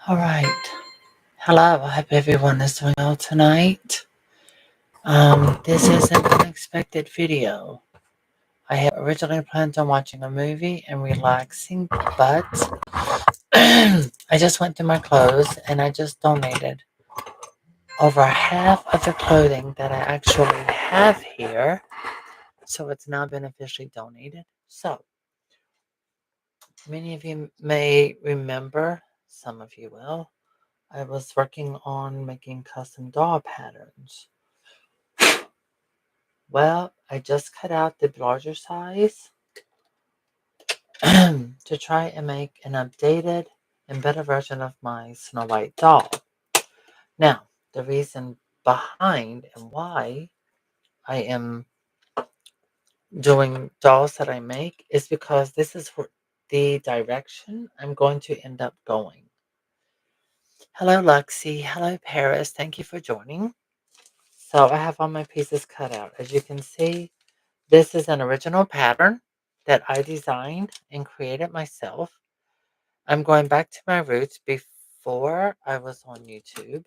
All right. Hello. I hope everyone is doing well tonight. This is an unexpected video. I had originally planned on watching a movie and relaxing, but I just went through my clothes and I just donated over half of the clothing that I actually have here. So it's now been officially donated. So many of you may remember, some of you will, I was working on making custom doll patterns. Well, I just cut out the larger size to try and make an updated and better version of my Snow White doll. Now, the reason behind and why I am doing dolls that I make is because this is the direction I'm going to end up going. Hello, Luxie. Hello, Paris. Thank you for joining. So I have all my pieces cut out. As you can see, this is an original pattern that I designed and created myself. I'm going back to my roots before I was on YouTube.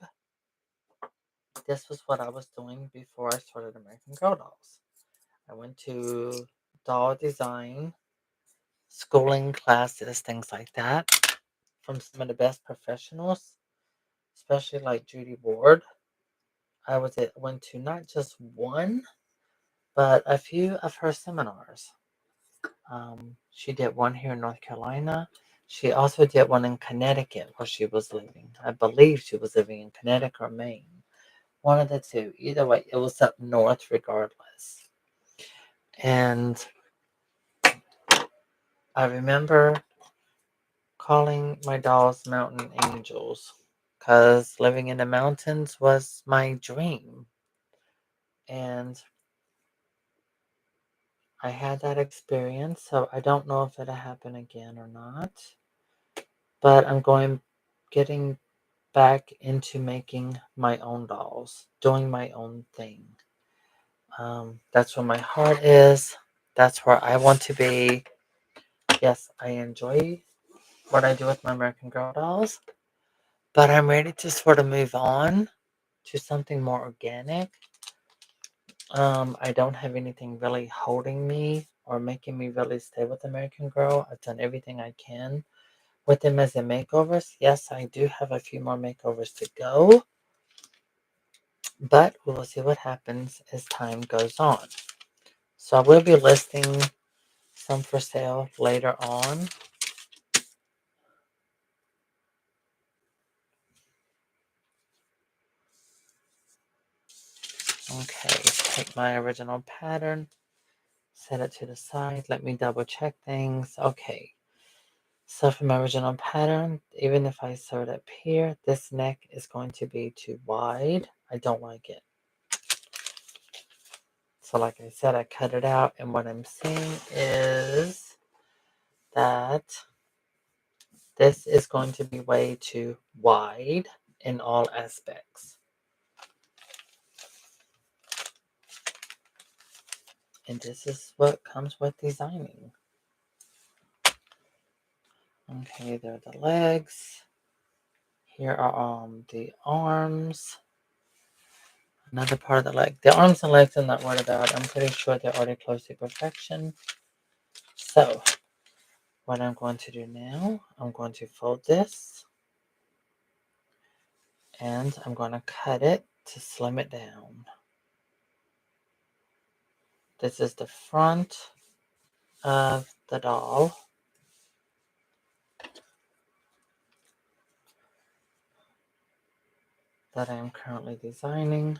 This was what I was doing before I started American Girl Dolls. I went to doll design, schooling classes, things like that, from some of the best professionals, especially like Judy Ward. Went to not just one, but a few of her seminars. She did one here in North Carolina. She also did one in Connecticut where she was living. I believe she was living in Connecticut or Maine. One of the two. Either way, it was up north regardless. And I remember calling my dolls mountain angels because living in the mountains was my dream. And I had that experience, so I don't know if it'll happen again or not. But getting back into making my own dolls, doing my own thing. That's where my heart is. That's where I want to be. Yes, I enjoy what I do with my American Girl dolls, but I'm ready to sort of move on to something more organic. I don't have anything really holding me or making me really stay with American Girl. I've done everything I can with them as a makeovers. Yes, I do have a few more makeovers to go, but we will see what happens as time goes on. So I will be listing some for sale later on. Okay, take my original pattern, set it to the side. Let me double check things. Okay, so for my original pattern, even if I sew it up here, this neck is going to be too wide. I don't like it. So like I said, I cut it out, and what I'm seeing is that this is going to be way too wide in all aspects. And this is what comes with designing. Okay, there are the legs. Here are the arms. Another part of the leg. The arms and legs I'm not worried about. I'm pretty sure they're already close to perfection. So, what I'm going to do now, I'm going to fold this. And I'm going to cut it to slim it down. This is the front of the doll. That I am currently designing.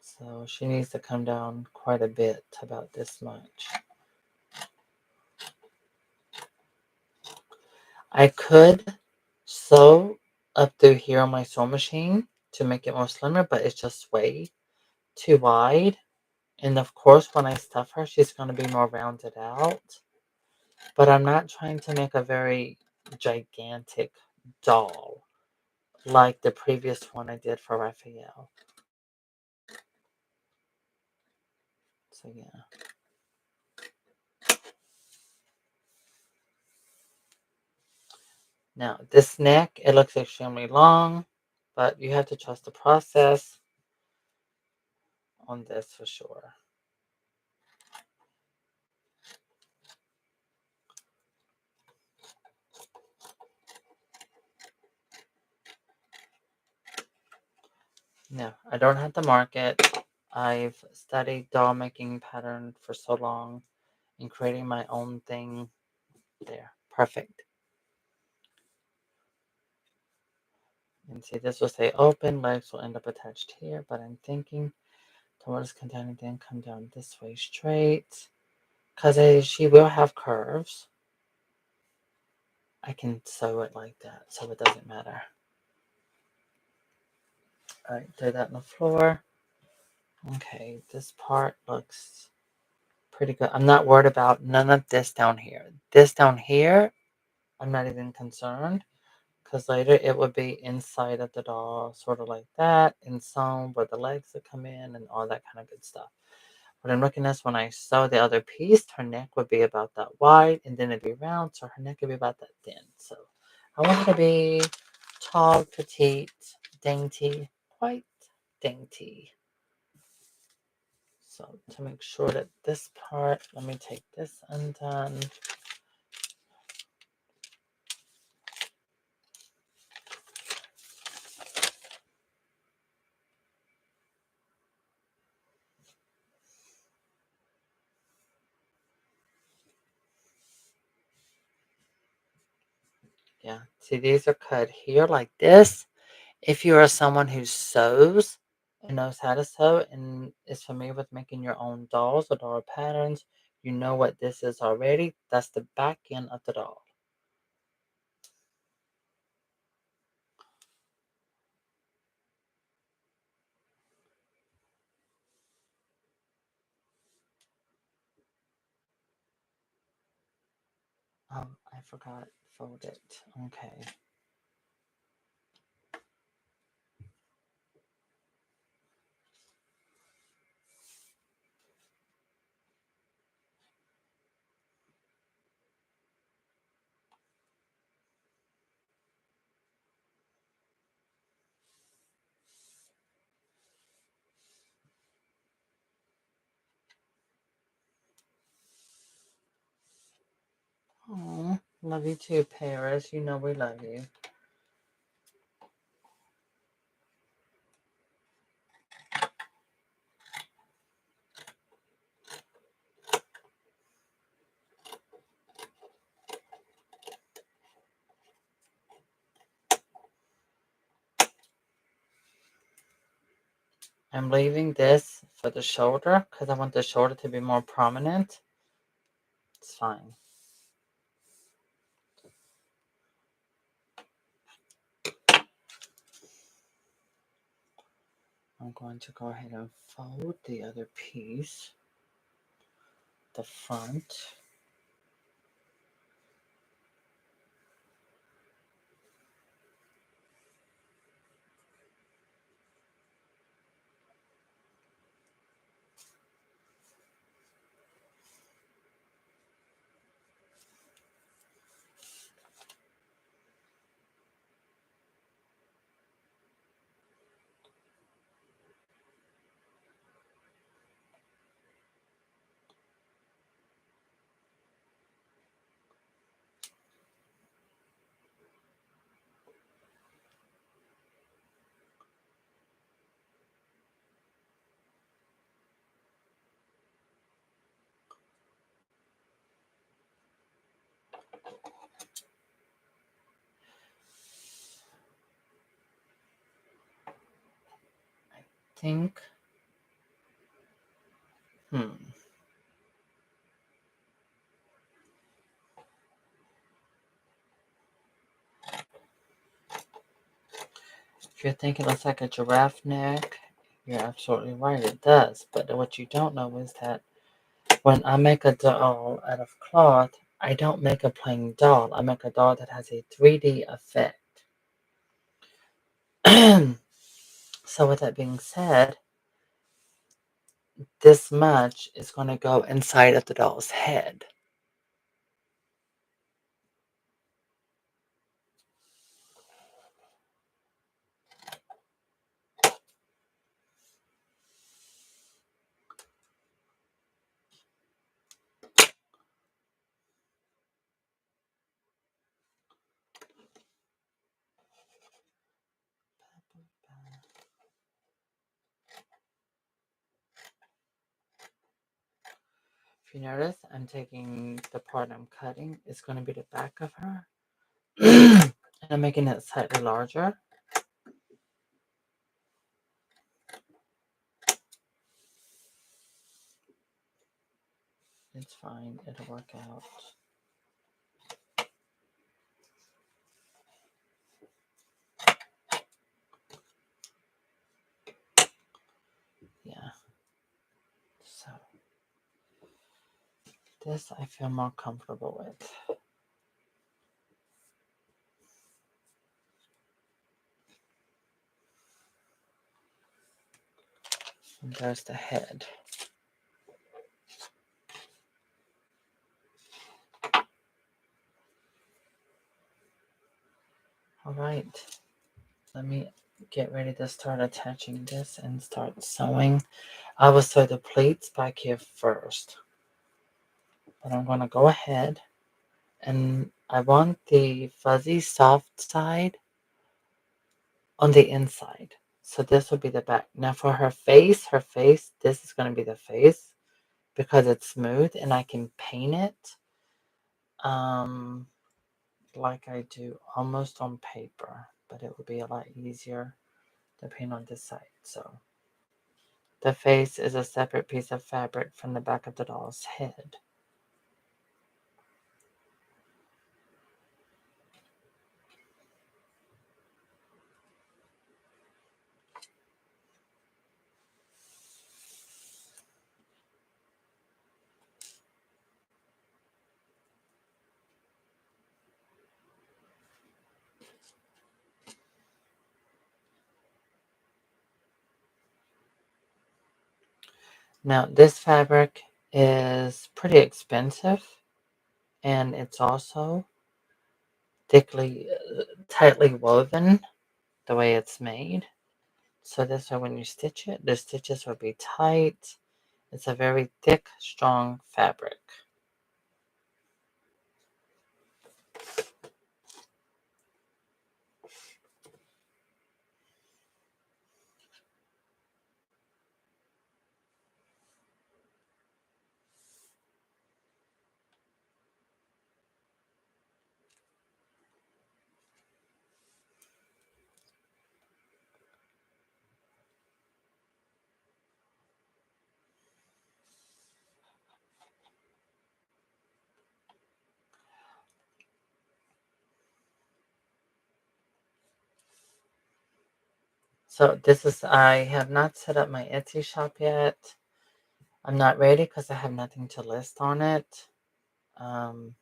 So she needs to come down quite a bit, about this much. I could sew up through here on my sewing machine to make it more slimmer, but it's just way too wide. And of course, when I stuff her, she's going to be more rounded out. But I'm not trying to make a very gigantic doll like the previous one I did for Raphael. So yeah. Now, this neck, it looks extremely long, but you have to trust the process on this for sure. No, I don't have to mark it. I've studied doll making pattern for so long and creating my own thing. There, perfect. And see, this will say open, legs will end up attached here, but I'm thinking towards containing then come down this way straight. Because she will have curves. I can sew it like that, so it doesn't matter. Alright, throw that on the floor. Okay, this part looks pretty good. I'm not worried about none of this down here. This down here, I'm not even concerned. Because later it would be inside of the doll, sort of like that, and some where the legs would come in and all that kind of good stuff. What I'm looking at is when I sew the other piece, her neck would be about that wide, and then it'd be round, so her neck would be about that thin. So I want her to be tall, petite, dainty, quite dainty. So to make sure that this part, let me take this undone. Yeah, see, these are cut here like this. If you are someone who sews and knows how to sew and is familiar with making your own dolls or doll patterns, you know what this is already. That's the back end of the doll. I forgot. Fold it. Okay. Oh, love you too, Paris. You know we love you. I'm leaving this for the shoulder because I want the shoulder to be more prominent. It's fine. I'm going to go ahead and fold the other piece, the front. Think. Hmm. If you think it looks like a giraffe neck, you're absolutely right, it does. But what you don't know is that when I make a doll out of cloth, I don't make a plain doll. I make a doll that has a 3D effect. So with that being said, this much is going to go inside of the doll's head. you notice, I'm taking the part I'm cutting, it's going to be the back of her, and I'm making it slightly larger. It's fine, it'll work out. Yeah, so this I feel more comfortable with. And there's the head. All right, let me get ready to start attaching this and start sewing. I will sew the pleats back here first, but I'm going to go ahead and I want the fuzzy soft side on the inside. So this will be the back. Now for her face, this is going to be the face because it's smooth and I can paint it like I do almost on paper, but it would be a lot easier to paint on this side. So the face is a separate piece of fabric from the back of the doll's head. Now this fabric is pretty expensive and it's also thickly, tightly woven the way it's made. So this way when you stitch it, the stitches will be tight. It's a very thick, strong fabric. So this is, I have not set up my Etsy shop yet. I'm not ready because I have nothing to list on it. I'll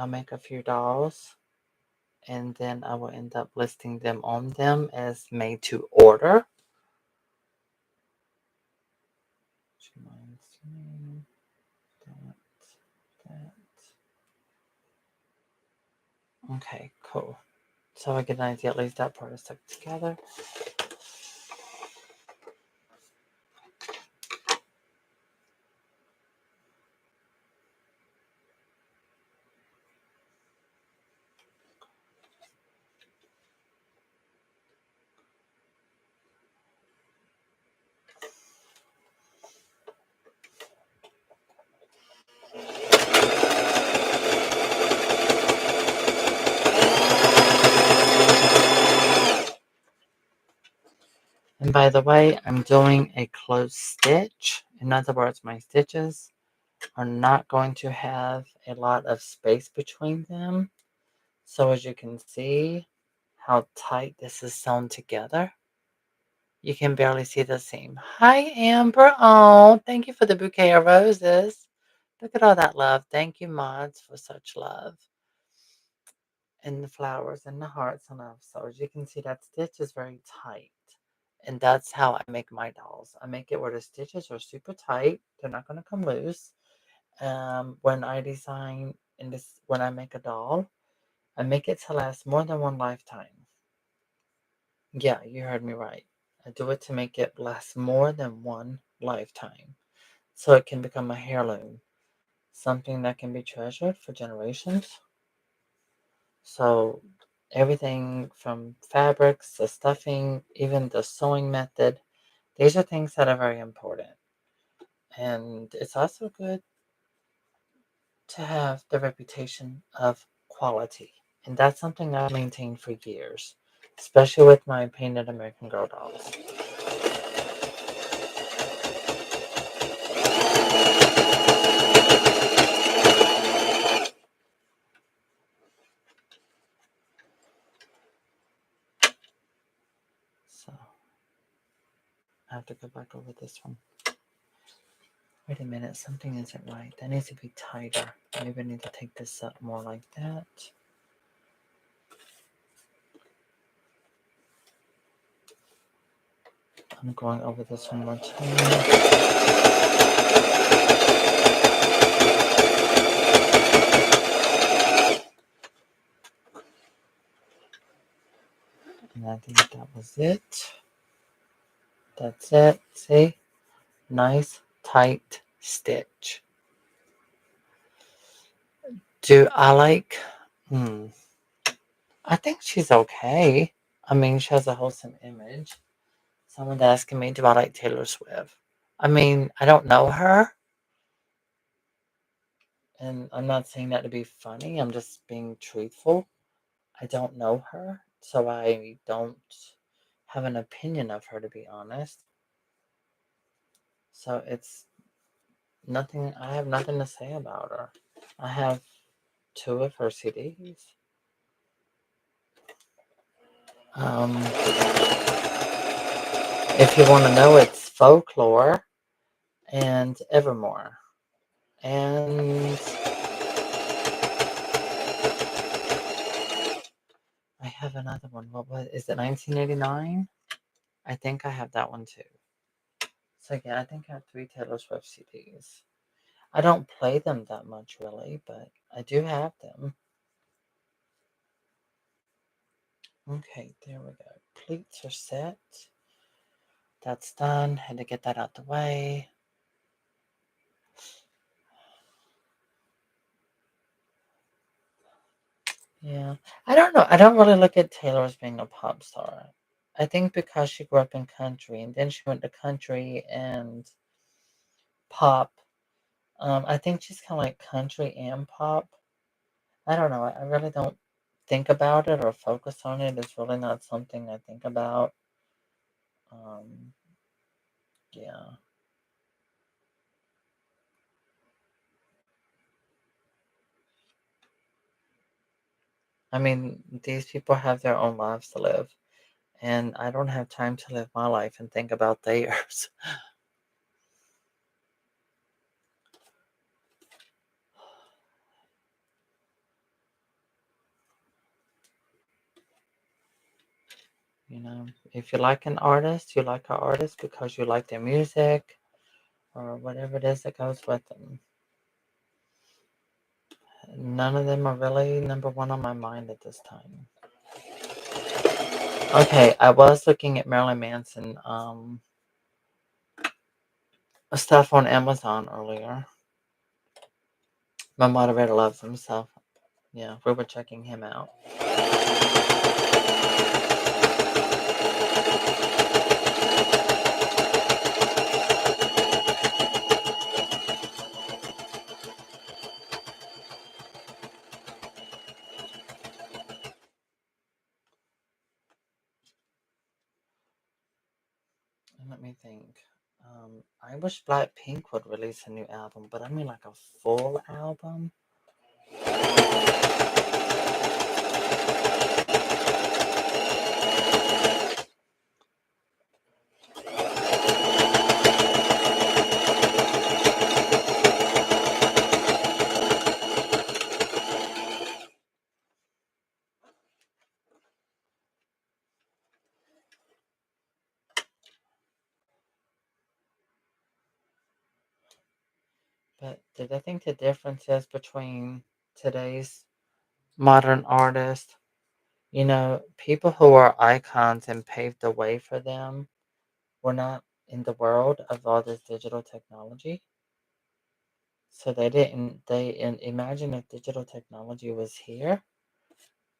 make a few dolls and then I will end up listing them on them as made to order. Which reminds me that. Okay, cool. So I get an idea, at least that part is stuck together. And by the way, I'm doing a closed stitch. In other words, my stitches are not going to have a lot of space between them. So as you can see how tight this is sewn together, you can barely see the seam. Hi, Amber. Oh, thank you for the bouquet of roses. Look at all that love. Thank you, mods, for such love. And the flowers and the hearts and love. So as you can see, that stitch is very tight. And that's how I make my dolls. I make it where the stitches are super tight. They're not going to come loose. When I design in this, when I make a doll, I make it to last more than one lifetime. Yeah, you heard me right. I do it to make it last more than one lifetime. So it can become a heirloom, something that can be treasured for generations. So everything from fabrics to stuffing, even the sewing method, these are things that are very important. And it's also good to have the reputation of quality. And that's something I've maintained for years, especially with my painted American Girl dolls. So I have to go back over this one. Wait a minute, something isn't right. That needs to be tighter. Maybe I need to take this up more like that. I'm going over this one more time. And I think that was it. That's it. See? Nice, tight stitch. Do I like... Hmm. I think she's okay. I mean, she has a wholesome image. Someone's asking me, do I like Taylor Swift? I mean, I don't know her. And I'm not saying that to be funny. I'm just being truthful. I don't know her. So I don't have an opinion of her, to be honest. So it's nothing. I have nothing to say about her. I have two of her CDs. Um, if you want to know, it's Folklore and Evermore. And I have another one. What was is it 1989? I think I have that one too. So yeah, I think I have three Taylor Swift CDs. I don't play them that much really, but I do have them. Okay, there we go. Pleats are set. That's done. Had to get that out the way. Yeah. I don't know. I don't really look at Taylor as being a pop star. I think because she grew up in country and then she went to country and pop. I think she's kind of like country and pop. I don't know. I really don't think about it or focus on it. It's really not something I think about. Um, yeah. I mean, these people have their own lives to live, and I don't have time to live my life and think about theirs. You know, if you like an artist, you like an artist because you like their music or whatever it is that goes with them. None of them are really number one on my mind at this time. Okay, I was looking at Marilyn Manson stuff on Amazon earlier. My moderator loves him, so yeah, we were checking him out. And let me think. I wish Blackpink would release a new album, but I mean like a full album. But did I think the difference is between today's modern artists? You know, people who are icons and paved the way for them were not in the world of all this digital technology. So they didn't, they, and imagine if digital technology was here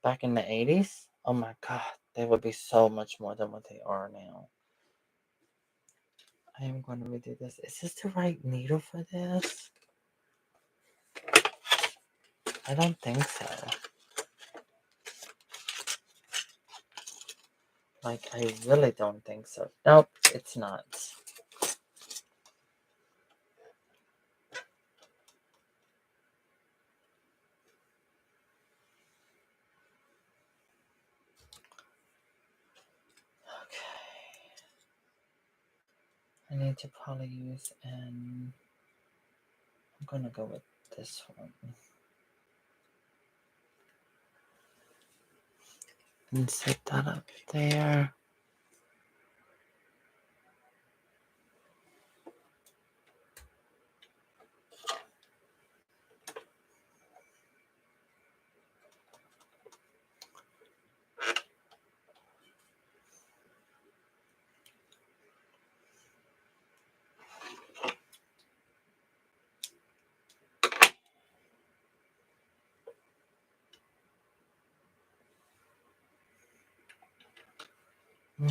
back in the 80s. Oh my God, they would be so much more than what they are now. I am going to redo this. Is this the right needle for this? I don't think so. Like, I really don't think so. Nope, it's not. Okay. I need to probably use an... I'm going to go with this one. And set that up there.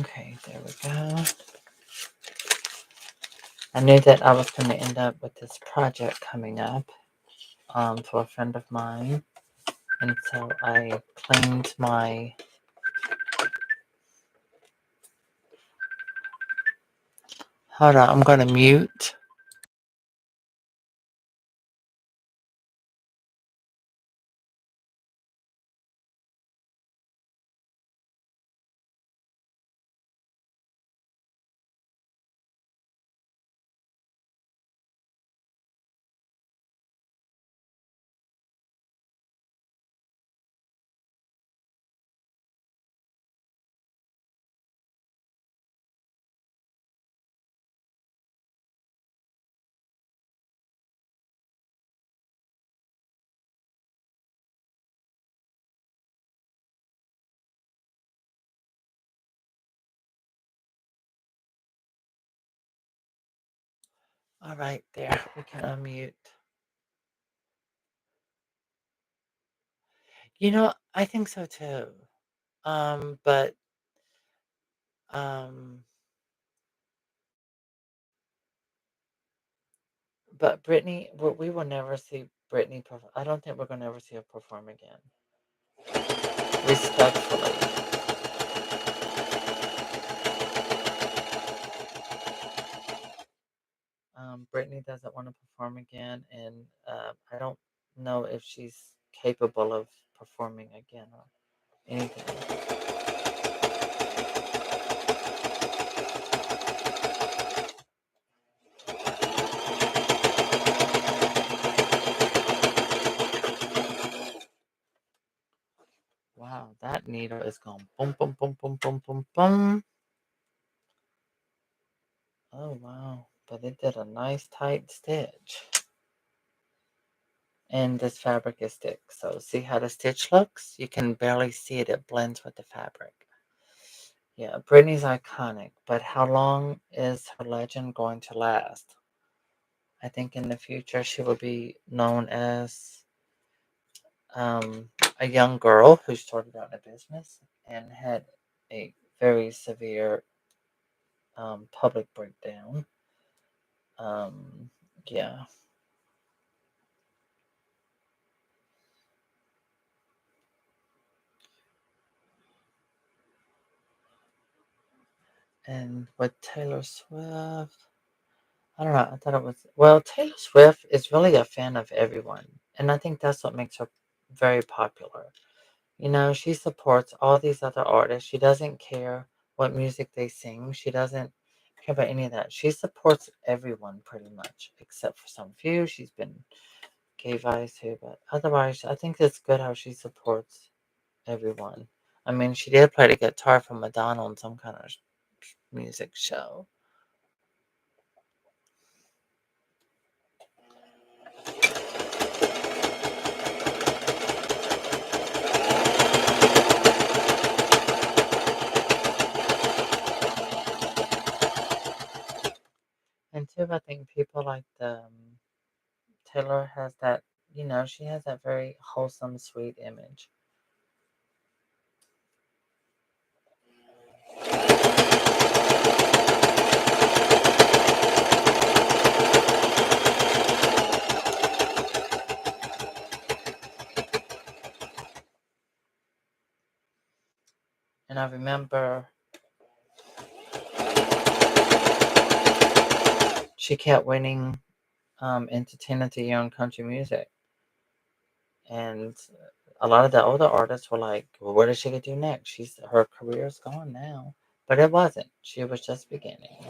Okay, there we go. I knew that I was going to end up with this project coming up for a friend of mine. And so I cleaned my... Hold on, I'm going to mute. All right, there. We can unmute. I think so too. But um, Brittany, we will never see Brittany perform. I don't think we're gonna ever see her perform again. Respectfully, Brittany doesn't want to perform again, and I don't know if she's capable of performing again or anything. Wow, that needle is going boom, boom, boom, boom, boom, boom, boom. Oh wow, but it did a nice tight stitch. And this fabric is thick, so see how the stitch looks? You can barely see it. It blends with the fabric. Yeah, Britney's iconic, but how long is her legend going to last? I think in the future she will be known as um, a young girl who started out in a business and had a very severe public breakdown. Um, yeah. And with Taylor Swift, I don't know. I thought it was, well, Taylor Swift is really a fan of everyone. And I think that's what makes her very popular. She supports all these other artists. She doesn't care what music they sing. She doesn't care about any of that. She supports everyone pretty much, except for some few. She's been gave eyes to, but otherwise, I think it's good how she supports everyone. I mean, she did play the guitar for Madonna on some kind of music show. And too, I think people like Taylor has that, she has that very wholesome, sweet image. And I remember she kept winning Entertainer of the Year in country music. And a lot of the older artists were like, well, what is she going to do next? Her career's gone now. But it wasn't. She was just beginning.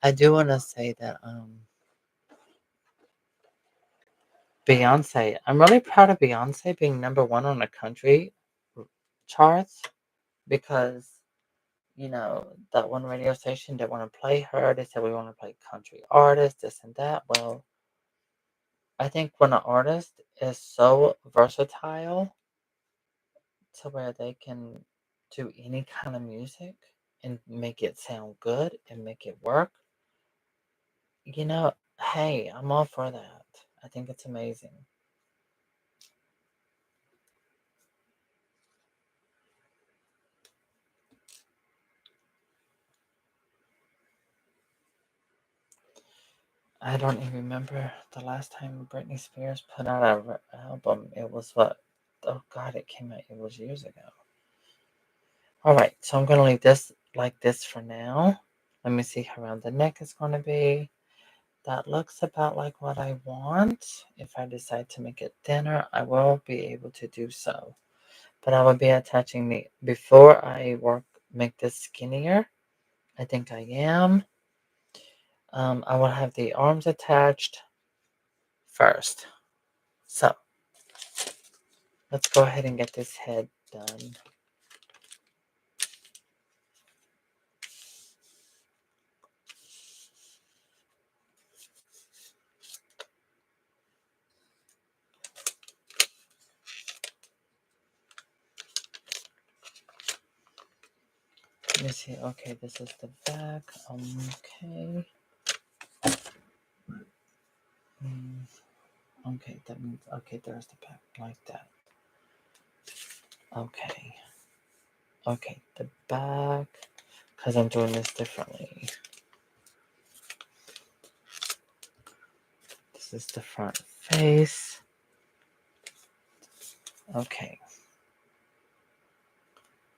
I do want to say that Beyonce, I'm really proud of Beyonce being number one on the country charts because, that one radio station didn't want to play her. They said we want to play country artists, this and that. Well, I think when an artist is so versatile to where they can do any kind of music and make it sound good and make it work, hey, I'm all for that. I think it's amazing. I don't even remember the last time Britney Spears put out an album. It was what? Oh God, it came out. It was years ago. All right, so I'm gonna leave this like this for now. Let me see how round the neck is gonna be. That looks about like what I want. If I decide to make it thinner, I will be able to do so. But I will be attaching before I make this skinnier. I think I am. I will have the arms attached first. So let's go ahead and get this head done. Let me see. Okay, this is the back. Okay. Okay, that means, okay, there's the back, like that. Okay. Okay, the back, because I'm doing this differently. This is the front face. Okay.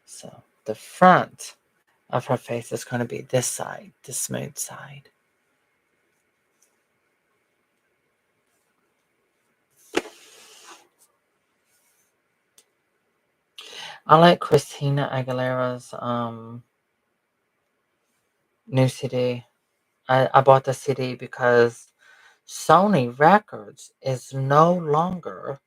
So the front of her face is going to be this side, the smooth side. I like Christina Aguilera's new CD. I bought the CD because Sony Records is no longer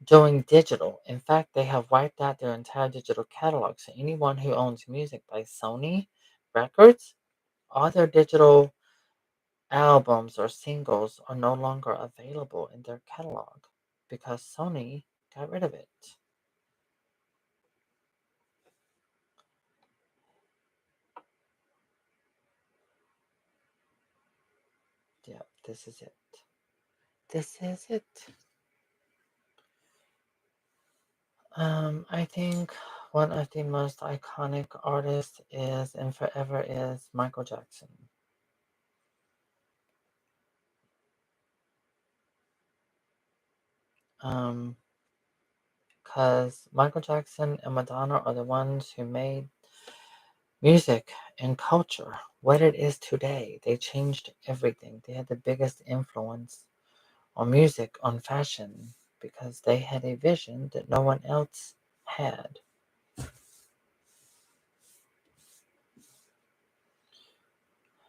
doing digital. In fact, they have wiped out their entire digital catalog. So anyone who owns music by Sony Records, all their digital albums or singles are no longer available in their catalog because Sony got rid of it. Yeah, this is it. This is it. I think one of the most iconic artists is and forever is Michael Jackson. Because Michael Jackson and Madonna are the ones who made music and culture what it is today. They changed everything. They had the biggest influence on music, on fashion, because they had a vision that no one else had.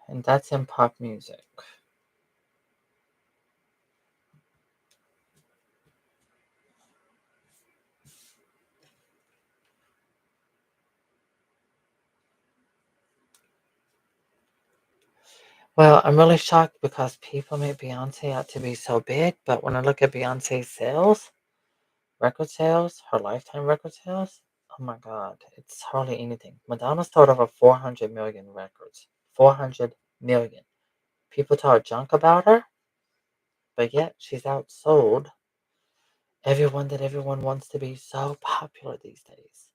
And that's in pop music. Well, I'm really shocked because people make Beyonce out to be so big, but when I look at Beyonce's sales, record sales, her lifetime record sales, oh my God, it's hardly anything. Madonna sold over 400 million records. 400 million. People talk junk about her, but yet she's outsold everyone that everyone wants to be so popular these days.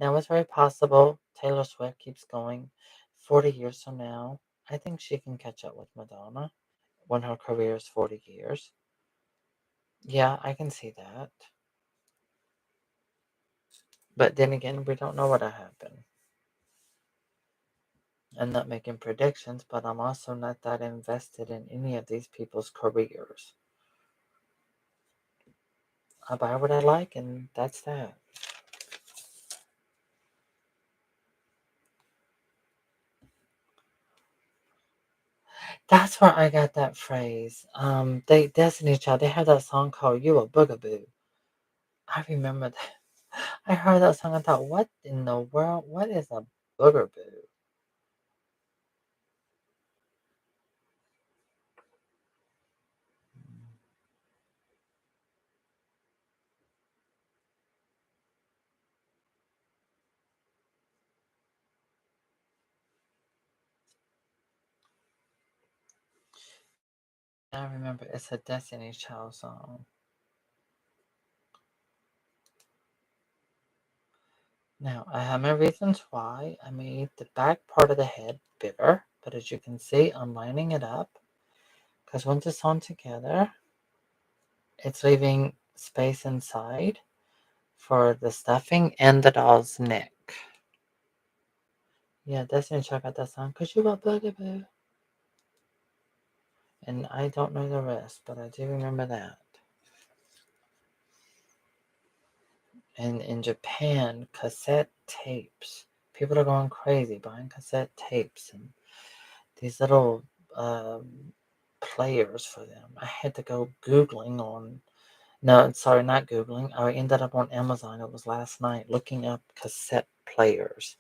Now, it's very possible Taylor Swift keeps going 40 years from now. I think she can catch up with Madonna. when her career is 40 years. Yeah, I can see that. But then again, we don't know what'll happen. I'm not making predictions, but I'm also not that invested in any of these people's careers. I buy what I like, and that's that. That's where I got that phrase. They Destiny Child. They had that song called "You a Boogaboo." I remember that. I heard that song and thought, "What in the world? What is a boogaboo?" I remember it's a Destiny Child song. Now, I have my reasons why. I made the back part of the head bigger, but as you can see, I'm lining it up because once it's on together, it's leaving space inside for the stuffing and the doll's neck. Yeah, Destiny Child got that song, "Cause you a bugaboo." And I don't know the rest, but I do remember that. And in Japan, cassette tapes. People are going crazy buying cassette tapes and these little players for them. I had to go Googling on, no, sorry, not Googling. I ended up on Amazon. It was last night looking up cassette players.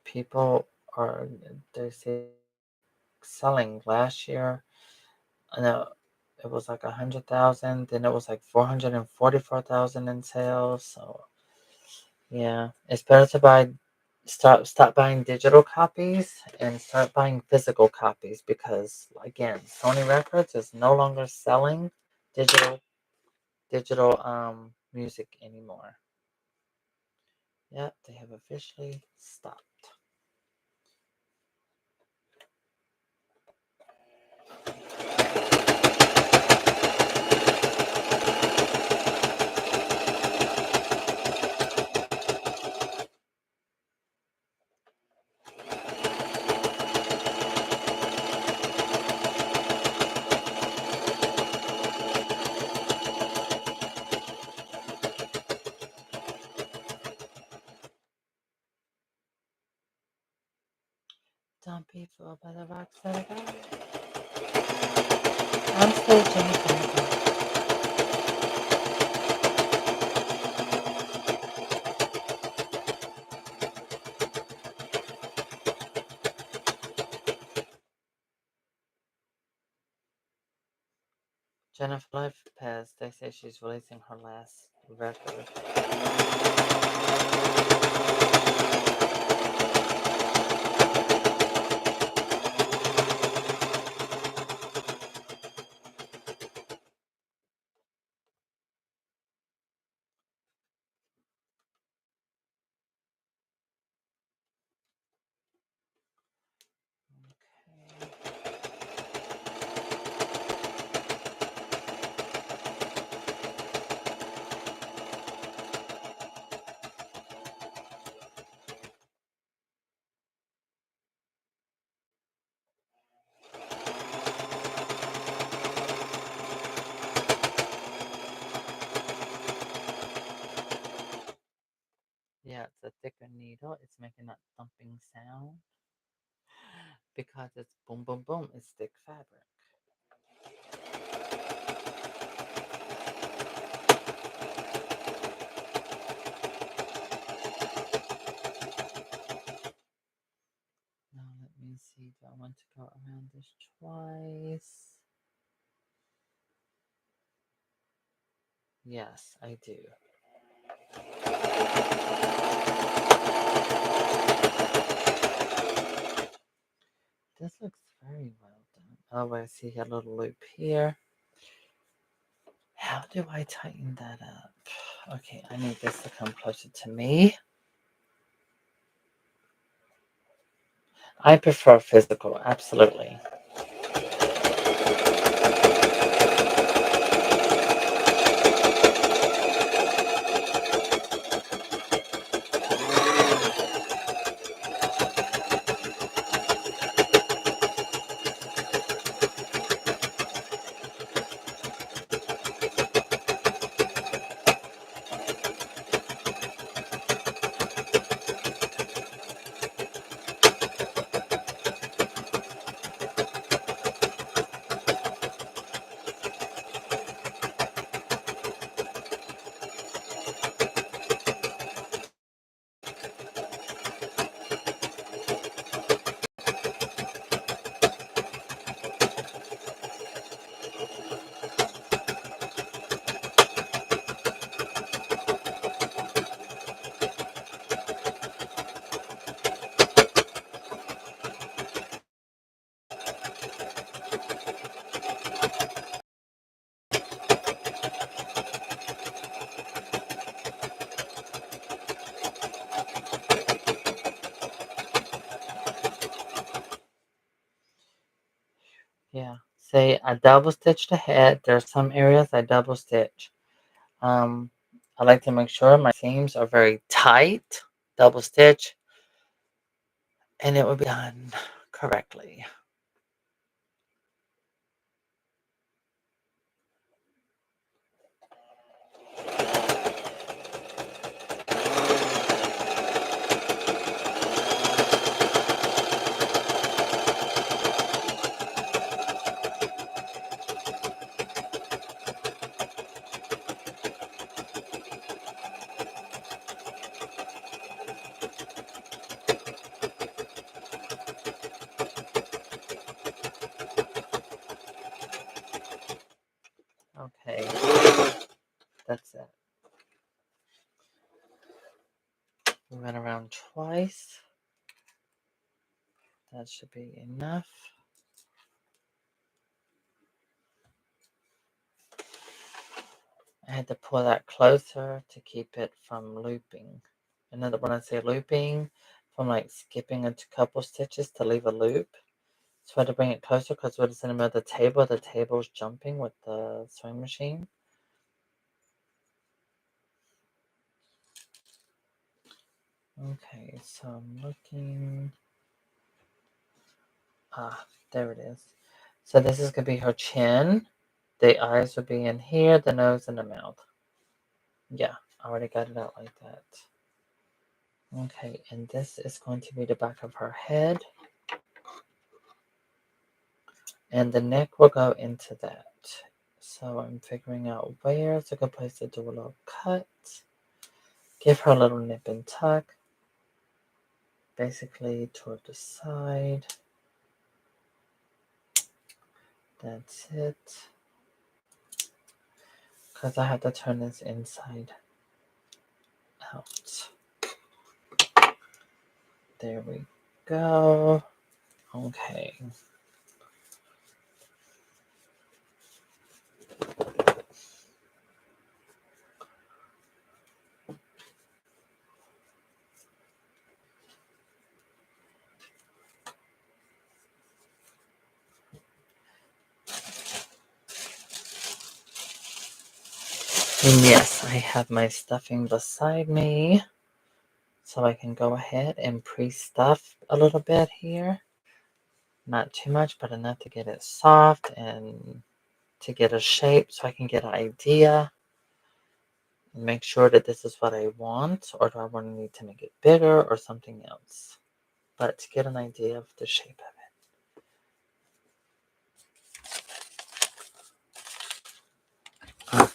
People are, they say, selling last year. I know it was like 100,000, then it was like 444,000 in sales. So yeah, it's better to stop buying digital copies and start buying physical copies because again, Sony Records is no longer selling digital music anymore. Yep, they have officially stopped. Don't be fooled by the rocks that I got. I'm still Jennifer. Jennifer Lopez, they say she's releasing her last record. Okay. Yeah, it's a thicker needle. It's making that thumping sound because it's boom, boom, boom. It's thick fabric. Now let me see. Do I want to go around this twice? Yes, I do. This looks very well done. Oh, I see a little loop here. How do I tighten that up? Okay, I need this to come closer to me. I prefer physical, absolutely. Yeah. Say I double stitch the head. There's some areas I double stitch. Um, I like to make sure my seams are very tight, double stitch, and it will be done correctly. Okay, that's it. We went around twice. That should be enough. I had to pull that closer to keep it from looping. And when I say looping, from like skipping a couple stitches to leave a loop. So I had to bring it closer because when it's in the middle of the table's jumping with the sewing machine. Okay, so I'm looking. Ah, there it is. So this is going to be her chin. The eyes will be in here, the nose and the mouth. Yeah, I already got it out like that. Okay, and this is going to be the back of her head. And the neck will go into that. So I'm figuring out where it's a good place to do a little cut. Give her a little nip and tuck. Basically toward the side. That's it. Because I have to turn this inside out. There we go. Okay. And yes, I have my stuffing beside me. So I can go ahead and pre-stuff a little bit here. Not too much, but enough to get it soft and to get a shape so I can get an idea and make sure that this is what I want, or do I want to need to make it bigger or something else. But to get an idea of the shape of it.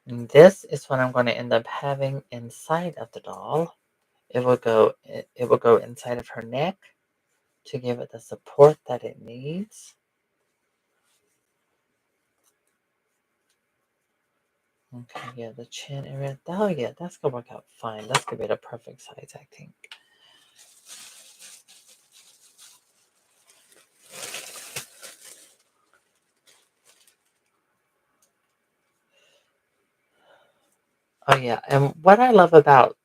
And this is what I'm going to end up having inside of the doll. It will go inside of her neck to give it the support that it needs. Okay, yeah, the chin area. Oh, yeah, that's gonna work out fine. That's gonna be the perfect size, I think. Oh, yeah, and what I love about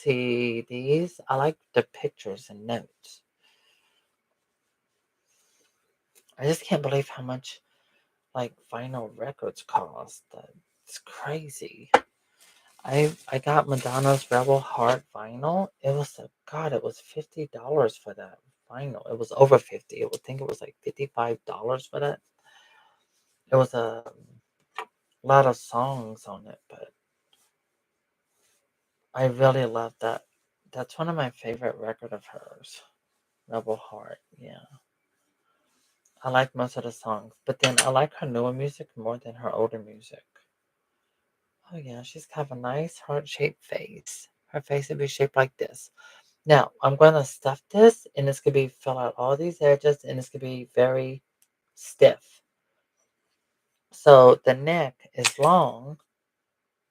these, I like the pictures and notes. I just can't believe how much like vinyl records cost. It's crazy. I got Madonna's Rebel Heart vinyl. It was $50 for that vinyl. It was over 50. I would think it was like $55 for that. It was a lot of songs on it, but I really love that. That's one of my favorite record of hers. Rebel Heart. Yeah. I like most of the songs, but then I like her newer music more than her older music. Oh yeah, she's got a nice heart-shaped face. Her face would be shaped like this. Now I'm gonna stuff this, and it's gonna be fill out all these edges, and it's gonna be very stiff. So the neck is long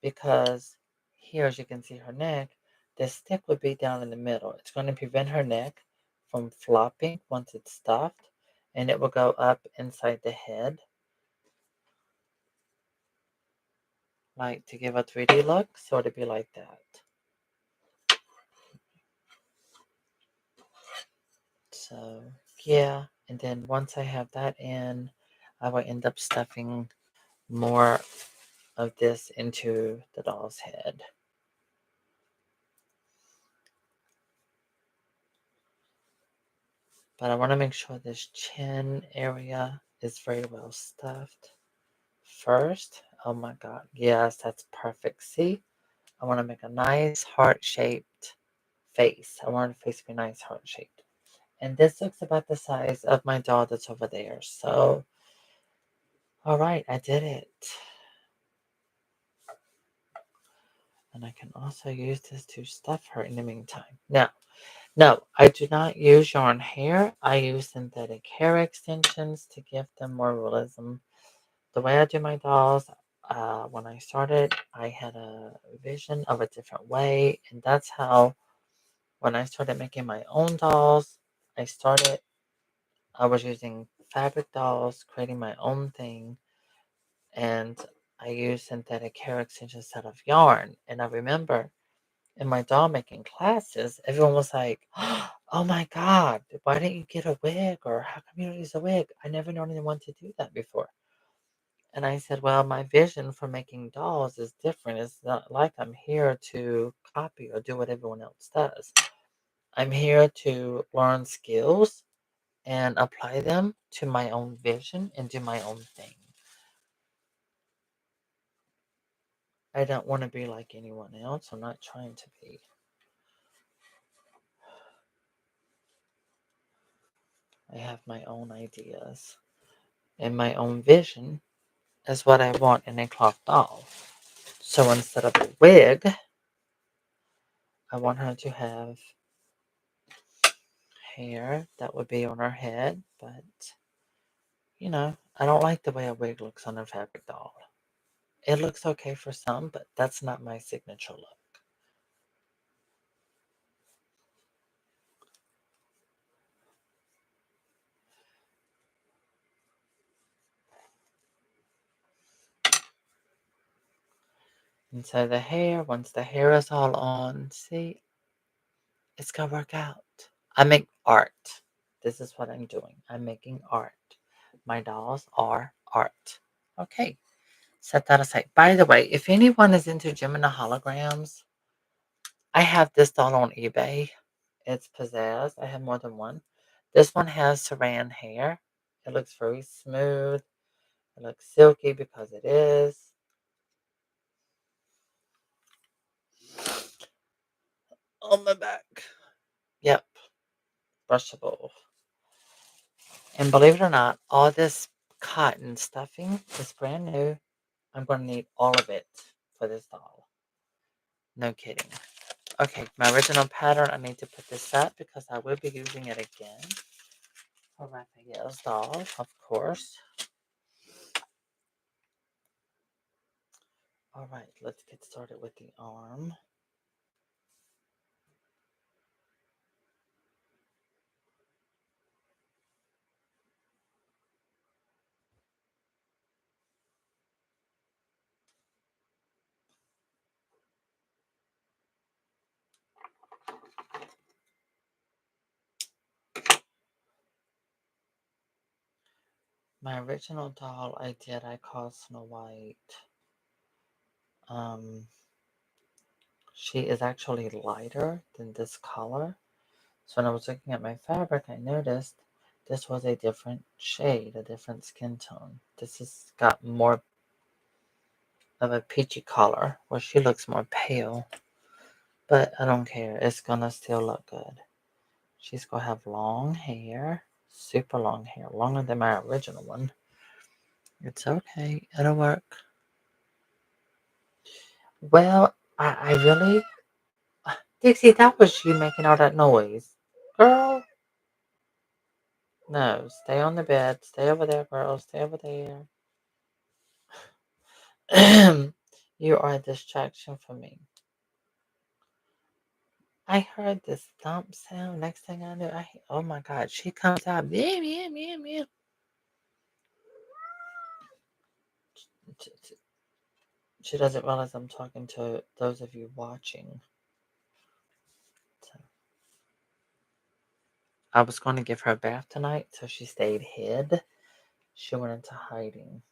because here, as you can see, her neck, the stick would be down in the middle. It's going to prevent her neck from flopping once it's stuffed, and it will go up inside the head, like to give a 3D look. So it'd be like that. So yeah, and then once I have that in, I will end up stuffing more of this into the doll's head. But I want to make sure this chin area is very well stuffed first. Oh my God. Yes, that's perfect. See, I want to make a nice heart-shaped face. I want her face to be nice heart-shaped. And this looks about the size of my doll that's over there. So, all right, I did it. And I can also use this to stuff her in the meantime. Now, no, I do not use yarn hair. I use synthetic hair extensions to give them more realism. The way I do my dolls, when I started, I had a vision of a different way. And that's how, when I started making my own dolls, I was using fabric dolls, creating my own thing. And I used synthetic hair extensions instead of yarn. And I remember in my doll making classes, everyone was like, "Oh my God, why didn't you get a wig? Or how come you don't use a wig? I never known anyone to do that before." And I said, "Well, my vision for making dolls is different. It's not like I'm here to copy or do what everyone else does. I'm here to learn skills and apply them to my own vision and do my own thing. I don't want to be like anyone else. I'm not trying to be. I have my own ideas and my own vision is what I want in a cloth doll. So instead of a wig, I want her to have hair that would be on her head, but I don't like the way a wig looks on a fabric doll. It looks okay for some, but that's not my signature look. And so the hair, once the hair is all on, see, it's gonna work out. I make art. This is what I'm doing. I'm making art. My dolls are art. Okay, set that aside. By the way, if anyone is into Gemini holograms, I have this doll on eBay. It's Pizzazz. I have more than one. This one has saran hair. It looks very smooth. It looks silky because it is. On my back. Yep, brushable. And believe it or not, all this cotton stuffing is brand new. I'm going to need all of it for this doll. No kidding. Okay, my original pattern, I need to put this up because I will be using it again for Raphael's doll, of course. All right, let's get started with the arm. My original doll I called Snow White. Um, she is actually lighter than this color. So when I was looking at my fabric, I noticed this was a different shade, a different skin tone. This has got more of a peachy color, where she looks more pale. But I don't care. It's gonna still look good. She's gonna have long hair, super long hair, longer than my original one. It's okay. It'll work. Well, I really, Dixie, that was you making all that noise, girl. No, stay on the bed. Stay over there, girl. Stay over there. You are a distraction for me. I heard this thump sound. Next thing I knew, oh my God, she comes out. Meow, meow, meow, meow. She doesn't realize I'm talking to those of you watching. So, I was going to give her a bath tonight, so she stayed hid. She went into hiding.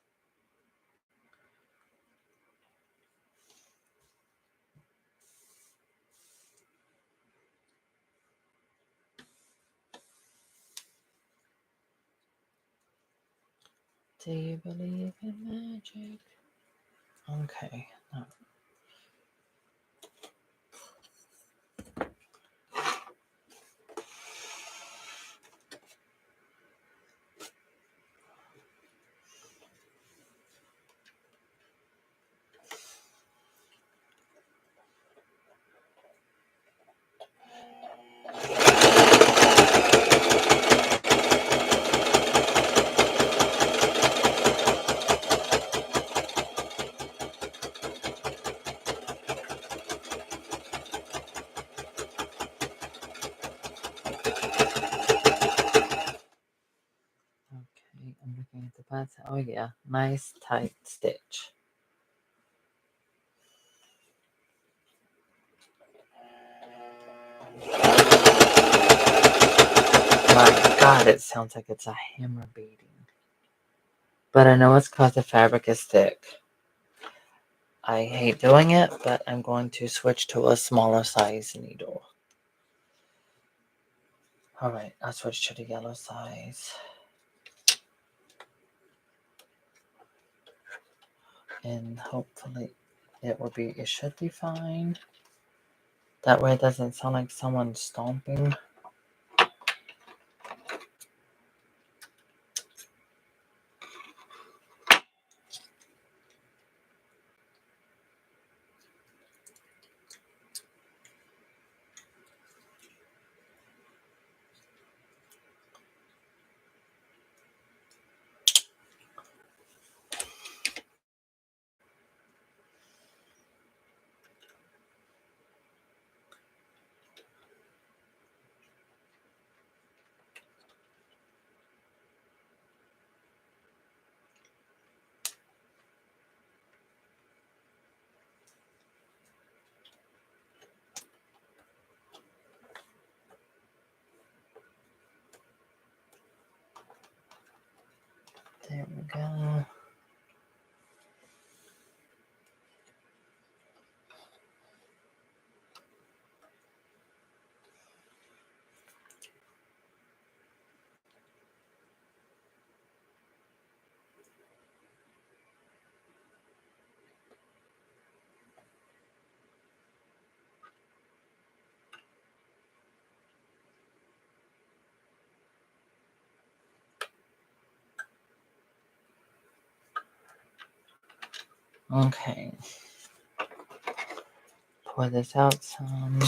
Do you believe in magic? Okay. No. Okay, I'm looking at the butts. Oh yeah, nice tight stitch. My God, it sounds like it's a hammer beating. But I know it's because the fabric is thick. I hate doing it, but I'm going to switch to a smaller size needle. Alright, I'll switch to the yellow size. And hopefully it should be fine. That way it doesn't sound like someone stomping. There we go. Okay. Pour this out some.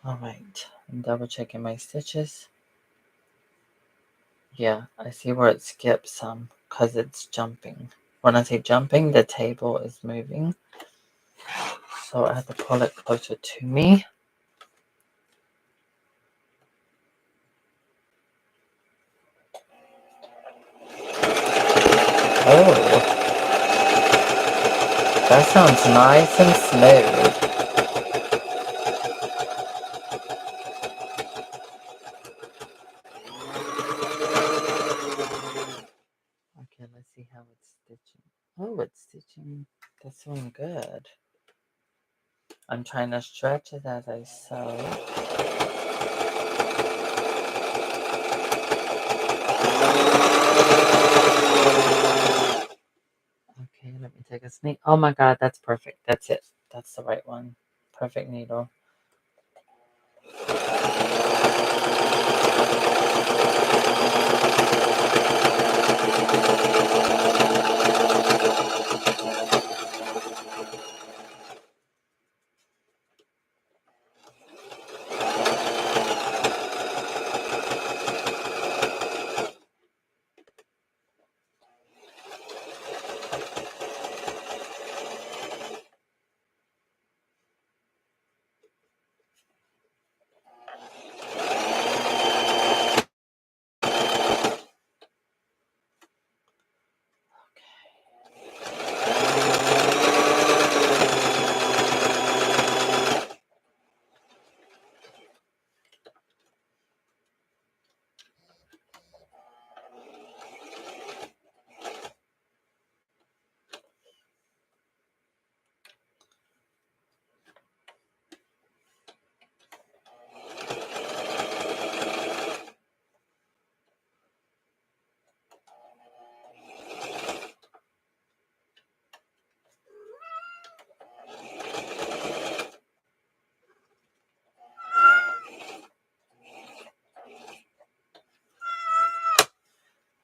Alright. I'm double checking my stitches. Yeah, I see where it skips some because it's jumping. When I say jumping, the table is moving. So I have to pull it closer to me. Oh, that sounds nice and smooth. it's stitching. That's doing good. I'm trying to stretch it as I sew. Okay, let me take a sneak. Oh my God, that's perfect. That's it. That's the right one. Perfect needle.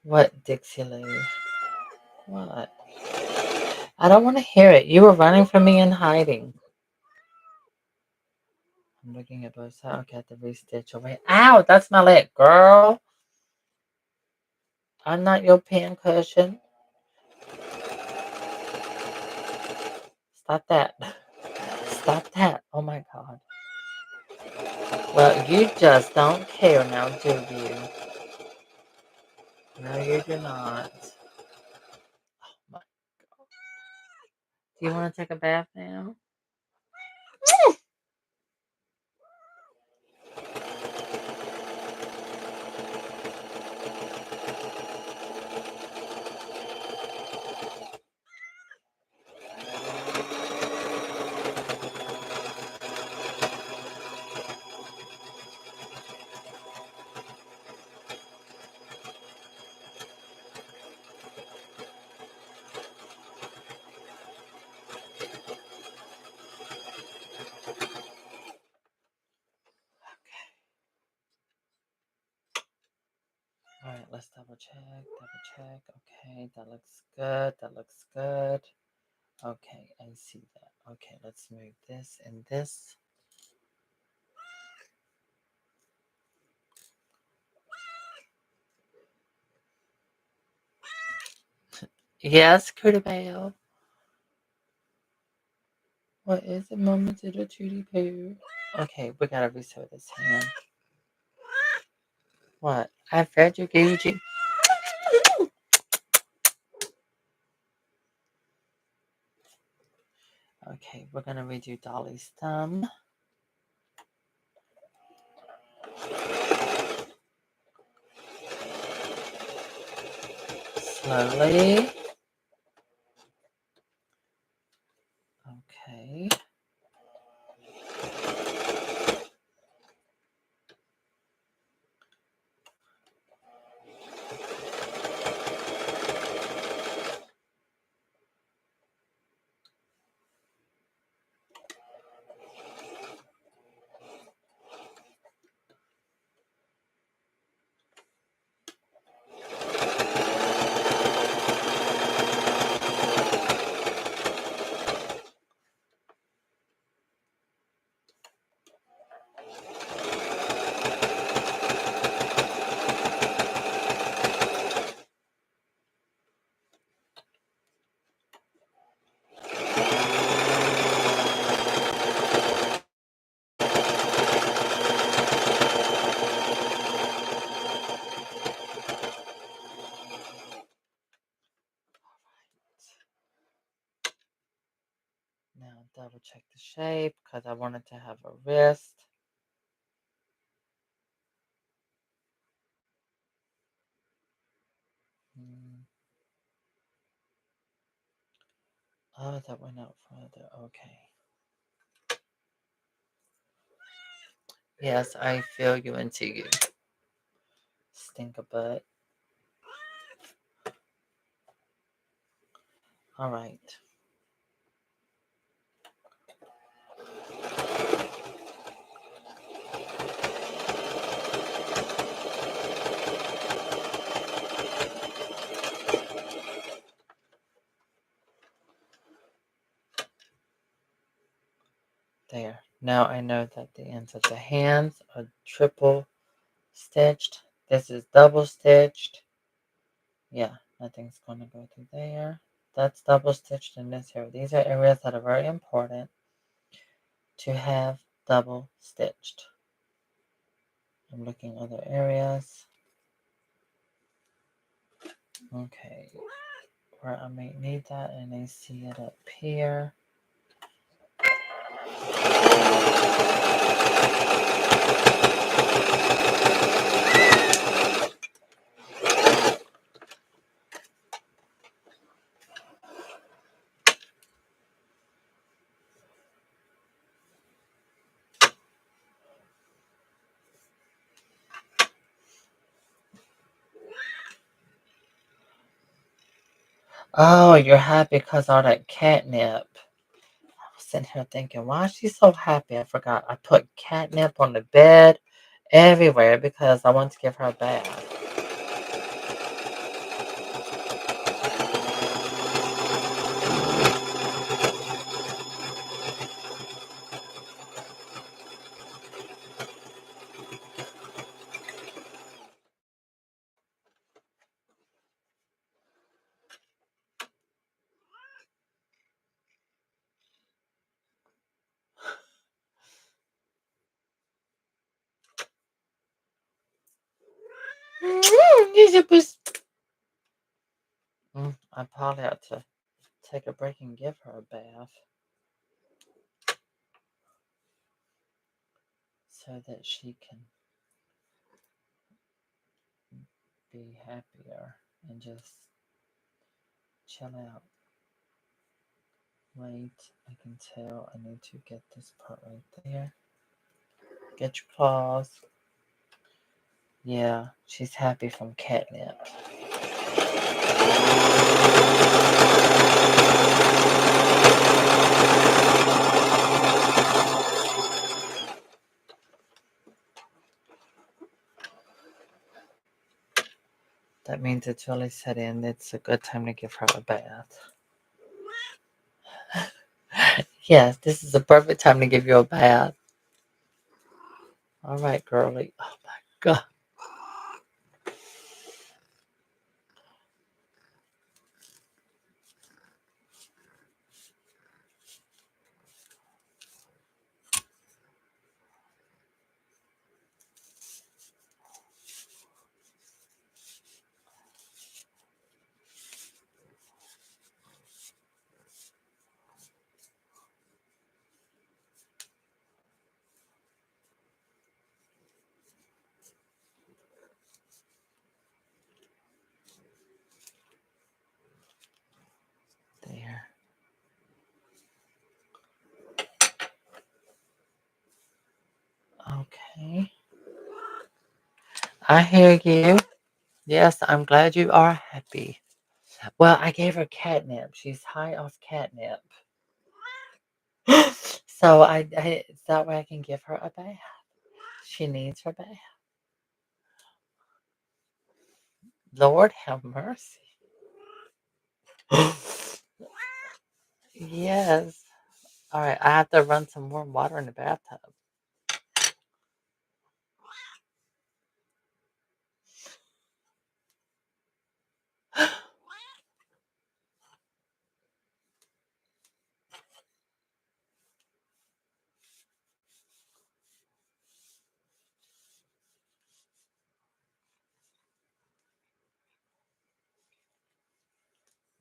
What, Dixie Lou? What? I don't want to hear it. You were running from me and hiding. I'm looking at both sides. Okay, I have to restitch away. Ow, that's my leg, girl. I'm not your pin cushion. Stop that. Stop that. Oh my God. Well, you just don't care now, do you? No, you do not. Oh my God. Do you want to take a bath now? All right, let's double check. Okay, that looks good. That looks good. Okay, I see that. Okay, let's move this and this. Yes, Cutie. What is it, Mama to the Tootie Poo? Okay, we gotta resew this hand. What? I fed you, Gucci. Okay, we're gonna redo Dolly's thumb. Slowly. Okay. Now double check the shape because I wanted to have a wrist. Oh, that went out further. Okay. Yes, I feel you into you. Stink a butt. All right. There. Now I know that the ends of the hands are triple stitched. This is double stitched. Yeah, nothing's going to go through there. That's double stitched in this area. These are areas that are very important to have double stitched. I'm looking other areas. Okay, where I may need that, and I see it up here. Oh, you're happy because all that catnip. I was sitting here thinking, why is she so happy? I forgot. I put catnip on the bed everywhere because I want to give her a bath. I probably have to take a break and give her a bath so that she can be happier and just chill out. Wait, I can tell I need to get this part right there. Get your claws. Yeah, she's happy from catnip. That means it's really set in. It's a good time to give her a bath. Yes, this is a perfect time to give you a bath. All right, girlie. Oh my God. There. Okay. I hear you. Yes, I'm glad you are happy. Well, I gave her catnip. She's high off catnip. So that way I can give her a bath. She needs her bath. Lord have mercy. Yes. All right, I have to run some warm water in the bathtub.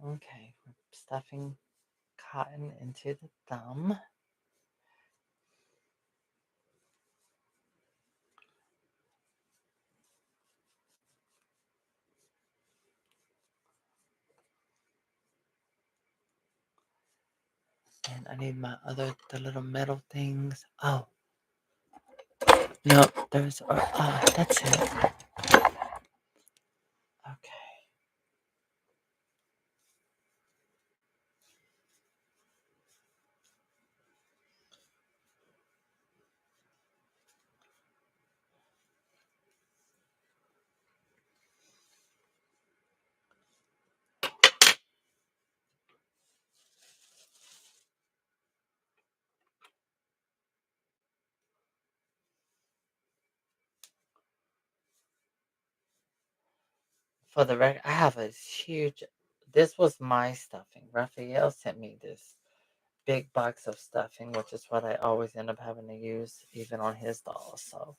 Okay, we're stuffing cotton into the thumb. And I need the little metal things. Oh, no, that's it. Okay. For the record, I have a huge. This was my stuffing. Raphael sent me this big box of stuffing, which is what I always end up having to use, even on his dolls. So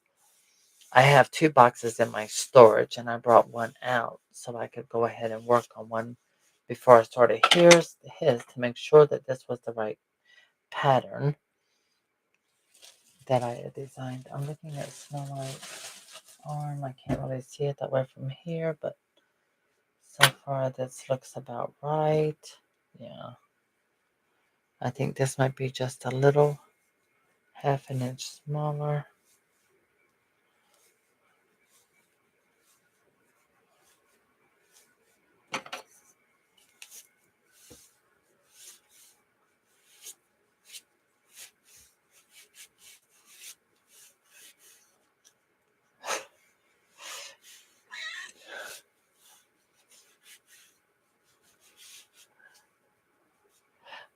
I have two boxes in my storage, and I brought one out so I could go ahead and work on one before I started. Here's his to make sure that this was the right pattern that I had designed. I'm looking at Snow White's arm. I can't really see it that way from here, but so far this looks about right. Yeah, I think this might be just a little half an inch smaller.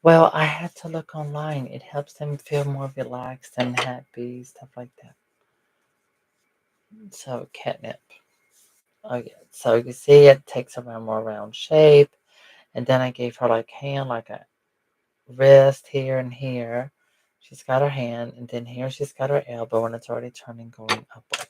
Well, I had to look online. It helps them feel more relaxed and happy, stuff like that. So catnip. Oh yeah. So you see it takes a more round shape. And then I gave her like hand, like a wrist here and here. She's got her hand, and then here she's got her elbow, and it's already turning going upward.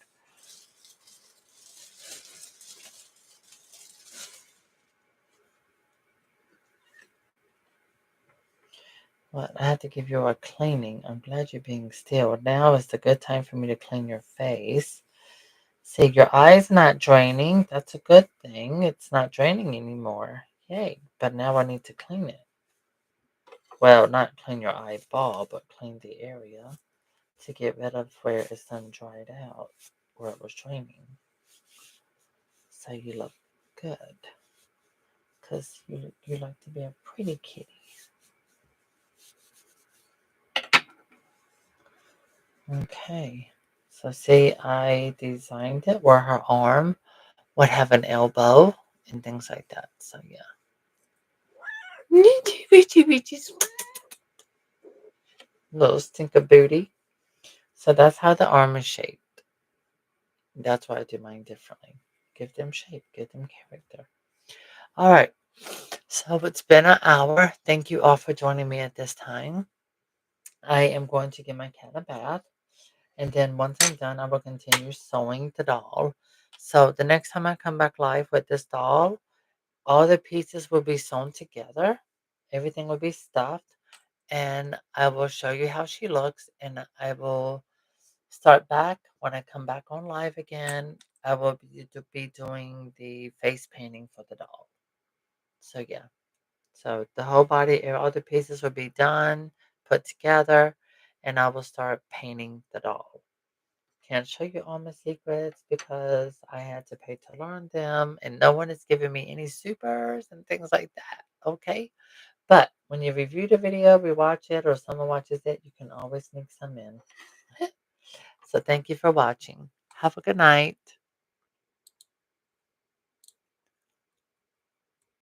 Well, I had to give you a cleaning. I'm glad you're being still. Now is the good time for me to clean your face. See, your eye's not draining. That's a good thing. It's not draining anymore. Yay. But now I need to clean it. Well, not clean your eyeball, but clean the area to get rid of where it's done dried out, where it was draining. So you look good. Because you like to be a pretty kitty. Okay. So see, I designed it where her arm would have an elbow and things like that. So yeah. Little stinker booty. So that's how the arm is shaped. That's why I do mine differently. Give them shape, give them character. All right. So it's been an hour. Thank you all for joining me at this time. I am going to give my cat a bath. And then once I'm done, I will continue sewing the doll. So the next time I come back live with this doll, all the pieces will be sewn together. Everything will be stuffed. And I will show you how she looks. And I will start back when I come back on live again. I will be doing the face painting for the doll. So yeah. So the whole body, all the pieces will be done, put together, and I will start painting the doll. Can't show you all my secrets because I had to pay to learn them, and no one is giving me any supers and things like that. Okay? But when you review the video, rewatch it, or someone watches it, you can always sneak some in. So thank you for watching. Have a good night.